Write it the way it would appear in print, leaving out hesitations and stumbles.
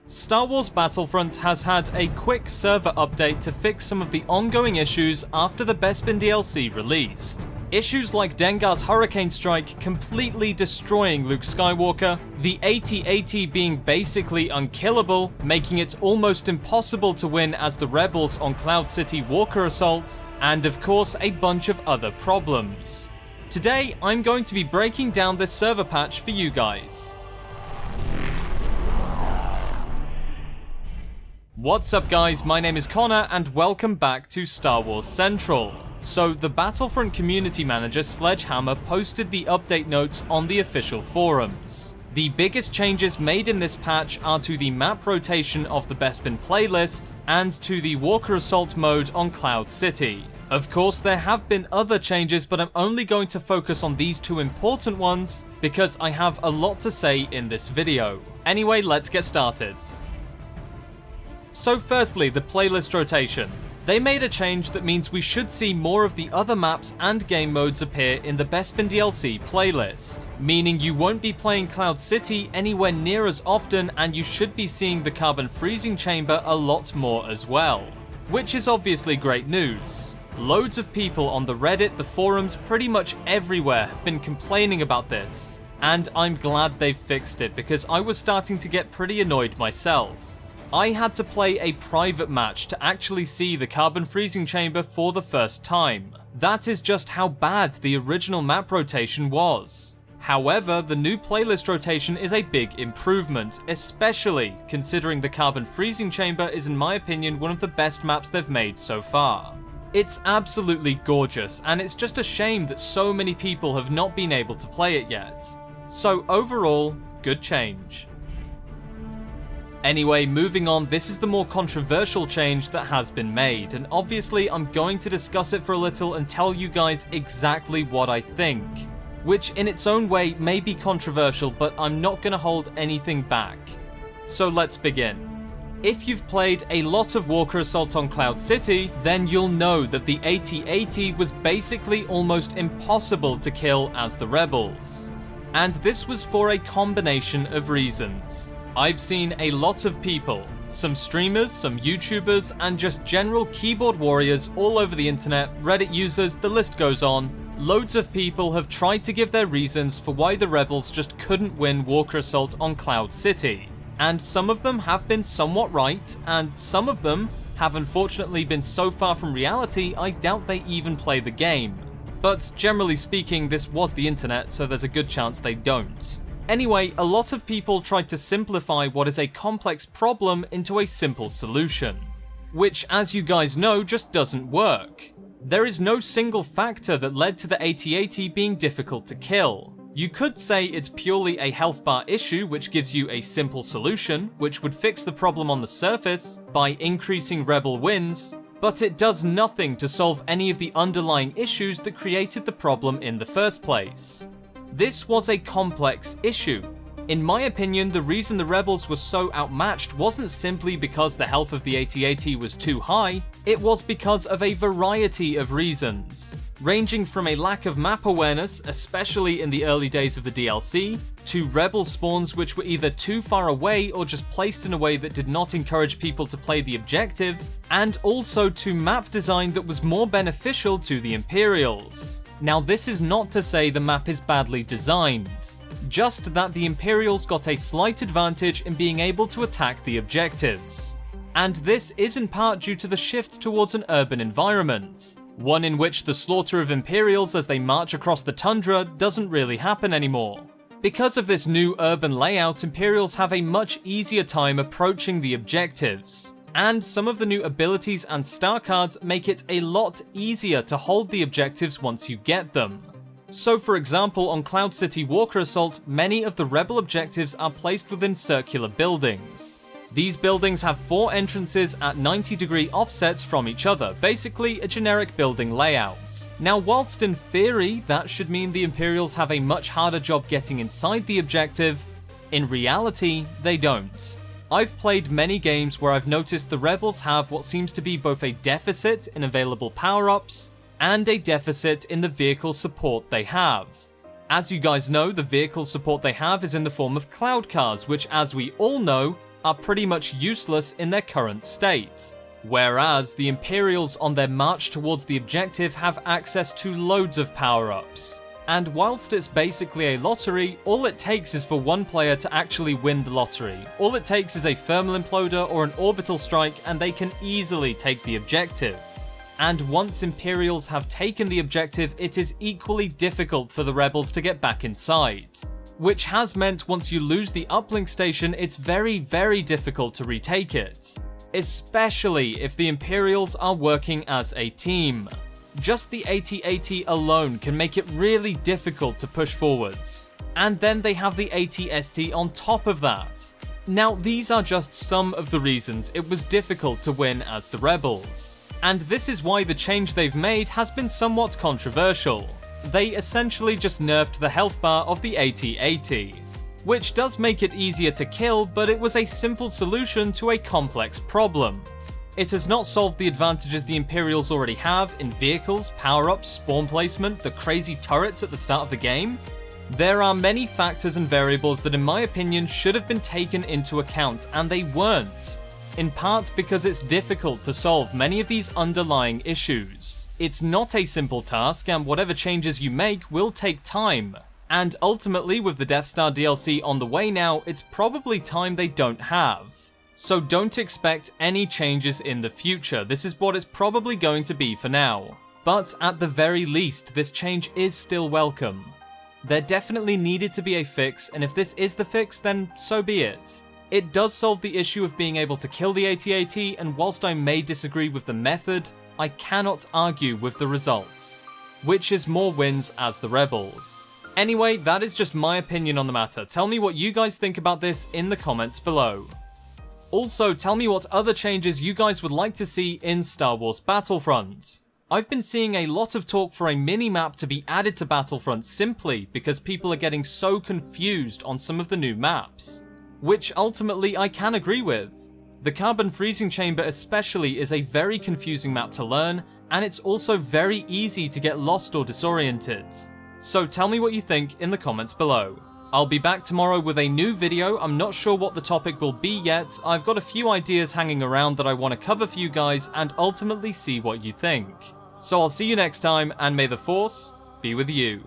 Star Wars Battlefront has had a quick server update to fix some of the ongoing issues after the Bespin DLC released. Issues like Dengar's Hurricane Strike completely destroying Luke Skywalker, the AT-AT being basically unkillable, making it almost impossible to win as the rebels on Cloud City Walker Assault, and of course a bunch of other problems. Today, I'm going to be breaking down this server patch for you guys. What's up guys, my name is Connor and welcome back to Star Wars Central. So the Battlefront community manager Sledgehammer posted the update notes on the official forums. The biggest changes made in this patch are to the map rotation of the Bespin playlist and to the Walker Assault mode on Cloud City. Of course there have been other changes, but I'm only going to focus on these two important ones because I have a lot to say in this video. Anyway, let's get started. So firstly, the playlist rotation. They made a change that means we should see more of the other maps and game modes appear in the Bespin DLC playlist, meaning you won't be playing Cloud City anywhere near as often and you should be seeing the Carbon Freezing Chamber a lot more as well, which is obviously great news. Loads of people on the Reddit, the forums, pretty much everywhere have been complaining about this, and I'm glad they've fixed it because I was starting to get pretty annoyed myself. I had to play a private match to actually see the Carbon Freezing Chamber for the first time. That is just how bad the original map rotation was. However, the new playlist rotation is a big improvement, especially considering the Carbon Freezing Chamber is in my opinion one of the best maps they've made so far. It's absolutely gorgeous, and it's just a shame that so many people have not been able to play it yet. So overall, good change. Anyway, moving on, this is the more controversial change that has been made, and obviously I'm going to discuss it for a little and tell you guys exactly what I think, which in its own way may be controversial, but I'm not going to hold anything back. So let's begin. If you've played a lot of Walker Assault on Cloud City, then you'll know that the AT-AT was basically almost impossible to kill as the rebels. And this was for a combination of reasons. I've seen a lot of people, some streamers, some YouTubers, and just general keyboard warriors all over the internet, Reddit users, the list goes on. Loads of people have tried to give their reasons for why the rebels just couldn't win Walker Assault on Cloud City. And some of them have been somewhat right, and some of them have unfortunately been so far from reality I doubt they even play the game. But generally speaking, this was the internet, so there's a good chance they don't. Anyway, a lot of people tried to simplify what is a complex problem into a simple solution, which, as you guys know, just doesn't work. There is no single factor that led to the AT-AT being difficult to kill. You could say it's purely a health bar issue, which gives you a simple solution, which would fix the problem on the surface by increasing rebel wins, but it does nothing to solve any of the underlying issues that created the problem in the first place. This was a complex issue. In my opinion, the reason the rebels were so outmatched wasn't simply because the health of the AT-AT was too high, it was because of a variety of reasons, ranging from a lack of map awareness, especially in the early days of the DLC, to rebel spawns which were either too far away or just placed in a way that did not encourage people to play the objective, and also to map design that was more beneficial to the Imperials. Now this is not to say the map is badly designed, just that the Imperials got a slight advantage in being able to attack the objectives. And this is in part due to the shift towards an urban environment, one in which the slaughter of Imperials as they march across the tundra doesn't really happen anymore. Because of this new urban layout, Imperials have a much easier time approaching the objectives. And some of the new abilities and star cards make it a lot easier to hold the objectives once you get them. So for example, on Cloud City Walker Assault, many of the rebel objectives are placed within circular buildings. These buildings have 4 entrances at 90-degree offsets from each other, basically a generic building layout. Now whilst in theory that should mean the Imperials have a much harder job getting inside the objective, in reality they don't. I've played many games where I've noticed the rebels have what seems to be both a deficit in available power-ups and a deficit in the vehicle support they have. As you guys know, the vehicle support they have is in the form of cloud cars, which as we all know, are pretty much useless in their current state. Whereas the Imperials on their march towards the objective have access to loads of power-ups. And whilst it's basically a lottery, all it takes is for one player to actually win the lottery. All it takes is a thermal imploder or an orbital strike and they can easily take the objective. And once Imperials have taken the objective, it is equally difficult for the rebels to get back inside. Which has meant once you lose the uplink station, it's very, very difficult to retake it. Especially if the Imperials are working as a team. Just the AT-AT alone can make it really difficult to push forwards. And then they have the AT-ST on top of that. Now, these are just some of the reasons it was difficult to win as the rebels. And this is why the change they've made has been somewhat controversial. They essentially just nerfed the health bar of the AT-AT. Which does make it easier to kill, but it was a simple solution to a complex problem. It has not solved the advantages the Imperials already have in vehicles, power-ups, spawn placement, the crazy turrets at the start of the game. There are many factors and variables that in my opinion should have been taken into account, and they weren't. In part because it's difficult to solve many of these underlying issues. It's not a simple task, and whatever changes you make will take time. And ultimately, with the Death Star DLC on the way now, it's probably time they don't have. So don't expect any changes in the future, this is what it's probably going to be for now. But at the very least, this change is still welcome. There definitely needed to be a fix, and if this is the fix, then so be it. It does solve the issue of being able to kill the AT-AT, and whilst I may disagree with the method, I cannot argue with the results. Which is more wins as the rebels. Anyway, that is just my opinion on the matter. Tell me what you guys think about this in the comments below. Also, tell me what other changes you guys would like to see in Star Wars Battlefront. I've been seeing a lot of talk for a mini-map to be added to Battlefront simply because people are getting so confused on some of the new maps. Which ultimately I can agree with. The Carbon Freezing Chamber especially is a very confusing map to learn, and it's also very easy to get lost or disoriented. So tell me what you think in the comments below. I'll be back tomorrow with a new video. I'm not sure what the topic will be yet. I've got a few ideas hanging around that I want to cover for you guys and ultimately see what you think. So I'll see you next time, and may the Force be with you.